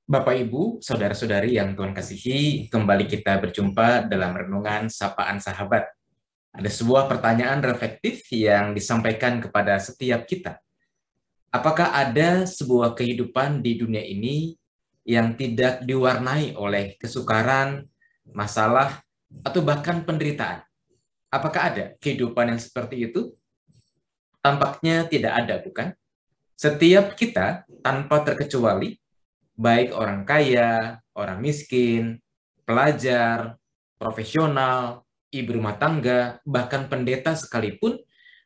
Bapak, Ibu, saudara-saudari yang Tuhan kasihi, kembali kita berjumpa dalam renungan Sapaan Sahabat. Ada sebuah pertanyaan reflektif yang disampaikan kepada setiap kita. Apakah ada sebuah kehidupan di dunia ini yang tidak diwarnai oleh kesukaran, masalah, atau bahkan penderitaan? Apakah ada kehidupan yang seperti itu? Tampaknya tidak ada, bukan? Setiap kita, tanpa terkecuali, baik orang kaya, orang miskin, pelajar, profesional, ibu rumah tangga, bahkan pendeta sekalipun,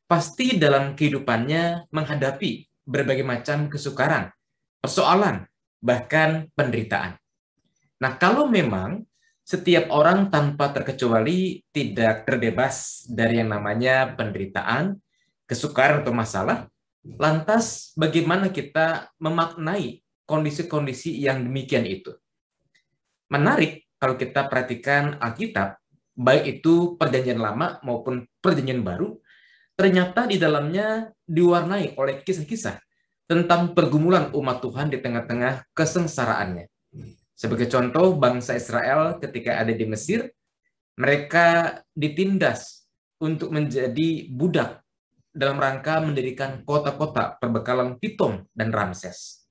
pasti dalam kehidupannya menghadapi berbagai macam kesukaran, persoalan, bahkan penderitaan. Nah, kalau memang setiap orang tanpa terkecuali tidak terbebas dari yang namanya penderitaan, kesukaran atau masalah, lantas bagaimana kita memaknai kondisi-kondisi yang demikian itu? Menarik kalau kita perhatikan Alkitab, baik itu Perjanjian Lama maupun Perjanjian Baru, ternyata di dalamnya diwarnai oleh kisah-kisah tentang pergumulan umat Tuhan di tengah-tengah kesengsaraannya. Sebagai contoh, bangsa Israel ketika ada di Mesir, mereka ditindas untuk menjadi budak dalam rangka mendirikan kota-kota perbekalan Pitom dan Ramses.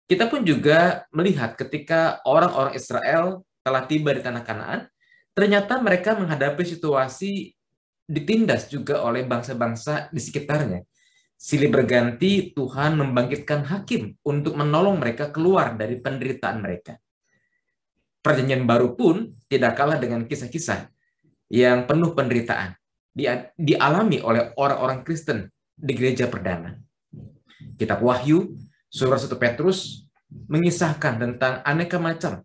Kita pun juga melihat ketika orang-orang Israel telah tiba di tanah Kanaan, ternyata mereka menghadapi situasi ditindas juga oleh bangsa-bangsa di sekitarnya. Silih berganti Tuhan membangkitkan hakim untuk menolong mereka keluar dari penderitaan mereka. Perjanjian Baru pun tidak kalah dengan kisah-kisah yang penuh penderitaan dialami oleh orang-orang Kristen di gereja perdana. Kitab Wahyu, surah 1 Petrus mengisahkan tentang aneka macam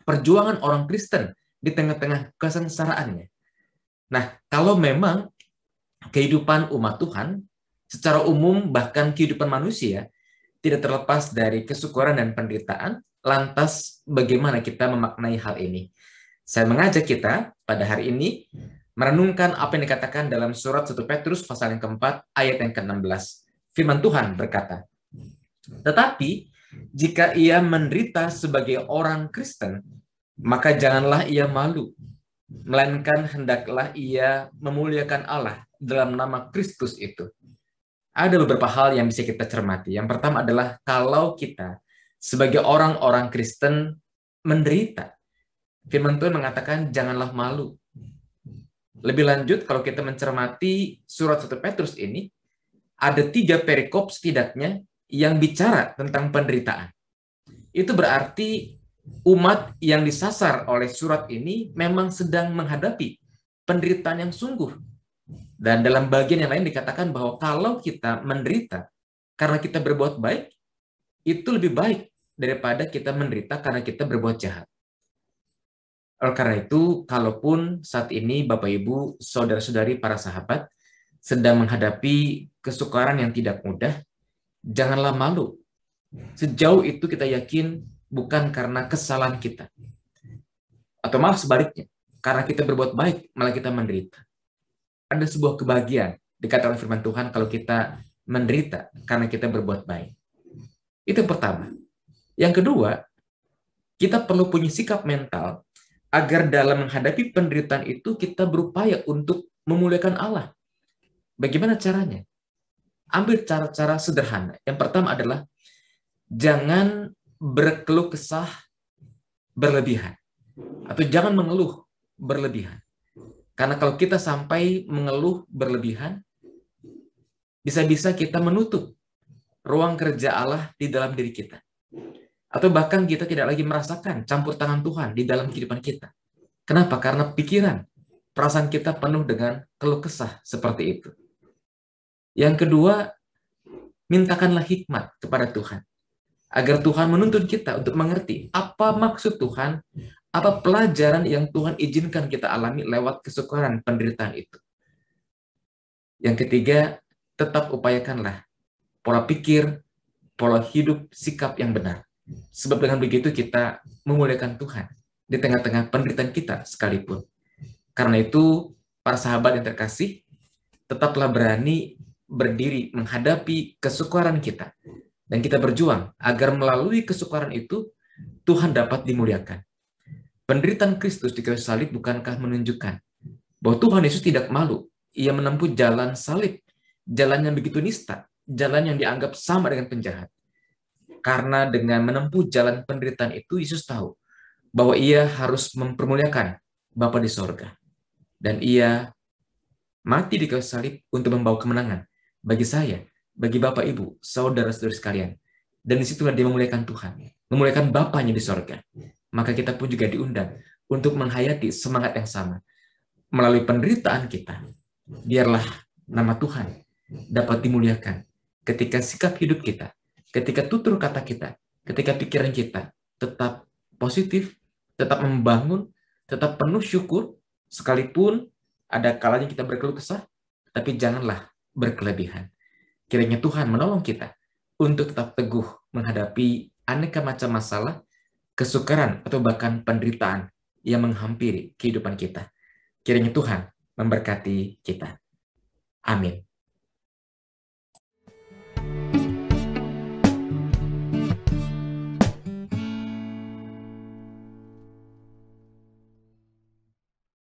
perjuangan orang Kristen di tengah-tengah kesengsaraannya. Nah, kalau memang kehidupan umat Tuhan secara umum bahkan kehidupan manusia tidak terlepas dari kesyukuran dan penderitaan, lantas bagaimana kita memaknai hal ini? Saya mengajak kita pada hari ini merenungkan apa yang dikatakan dalam surat 1 Petrus pasal yang keempat ayat yang ke-16. Firman Tuhan berkata, "Tetapi jika ia menderita sebagai orang Kristen, maka janganlah ia malu, melainkan hendaklah ia memuliakan Allah dalam nama Kristus itu." Ada beberapa hal yang bisa kita cermati. Yang pertama adalah kalau kita sebagai orang-orang Kristen menderita, firman Tuhan mengatakan janganlah malu. Lebih lanjut, kalau kita mencermati surat 1 Petrus ini, ada 3 perikop setidaknya yang bicara tentang penderitaan. Itu berarti umat yang disasar oleh surat ini memang sedang menghadapi penderitaan yang sungguh. Dan dalam bagian yang lain dikatakan bahwa kalau kita menderita karena kita berbuat baik, itu lebih baik daripada kita menderita karena kita berbuat jahat. Oleh karena itu, kalaupun saat ini Bapak Ibu, saudara-saudari, para sahabat sedang menghadapi kesukaran yang tidak mudah, janganlah malu. Sejauh itu kita yakin bukan karena kesalahan kita. Atau malah sebaliknya, karena kita berbuat baik, malah kita menderita. Ada sebuah kebahagiaan dikatakan firman Tuhan kalau kita menderita karena kita berbuat baik. Itu yang pertama. Yang kedua, kita perlu punya sikap mental agar dalam menghadapi penderitaan itu kita berupaya untuk memuliakan Allah. Bagaimana caranya? Ambil cara-cara sederhana. Yang pertama adalah jangan berkeluh kesah berlebihan. Atau jangan mengeluh berlebihan. Karena kalau kita sampai mengeluh berlebihan, bisa-bisa kita menutup ruang kerja Allah di dalam diri kita. Atau bahkan kita tidak lagi merasakan campur tangan Tuhan di dalam kehidupan kita. Kenapa? Karena pikiran, perasaan kita penuh dengan keluh kesah seperti itu. Yang kedua, mintakanlah hikmat kepada Tuhan. Agar Tuhan menuntun kita untuk mengerti apa maksud Tuhan, apa pelajaran yang Tuhan izinkan kita alami lewat kesukaran penderitaan itu. Yang ketiga, tetap upayakanlah pola pikir, pola hidup, sikap yang benar. Sebab dengan begitu kita memuliakan Tuhan di tengah-tengah penderitaan kita sekalipun. Karena itu, para sahabat yang terkasih, tetaplah berani berdiri menghadapi kesukaran kita. Dan kita berjuang agar melalui kesukaran itu, Tuhan dapat dimuliakan. Penderitaan Kristus di kayu salib bukankah menunjukkan bahwa Tuhan Yesus tidak malu. Ia menempuh jalan salib, jalan yang begitu nista, jalan yang dianggap sama dengan penjahat. Karena dengan menempuh jalan penderitaan itu, Yesus tahu bahwa ia harus mempermuliakan Bapa di sorga. Dan ia mati di kayu salib untuk membawa kemenangan bagi saya, bagi Bapak Ibu, saudara-saudari sekalian. Dan disitulah dia memuliakan Tuhan, memuliakan Bapanya di sorga. Maka kita pun juga diundang untuk menghayati semangat yang sama. Melalui penderitaan kita, biarlah nama Tuhan dapat dimuliakan ketika sikap hidup kita, ketika tutur kata kita, ketika pikiran kita tetap positif, tetap membangun, tetap penuh syukur, sekalipun ada kalanya kita berkeluh kesah, tapi janganlah berkelebihan. Kiranya Tuhan menolong kita untuk tetap teguh menghadapi aneka macam masalah, kesukaran, atau bahkan penderitaan yang menghampiri kehidupan kita. Kiranya Tuhan memberkati kita. Amin.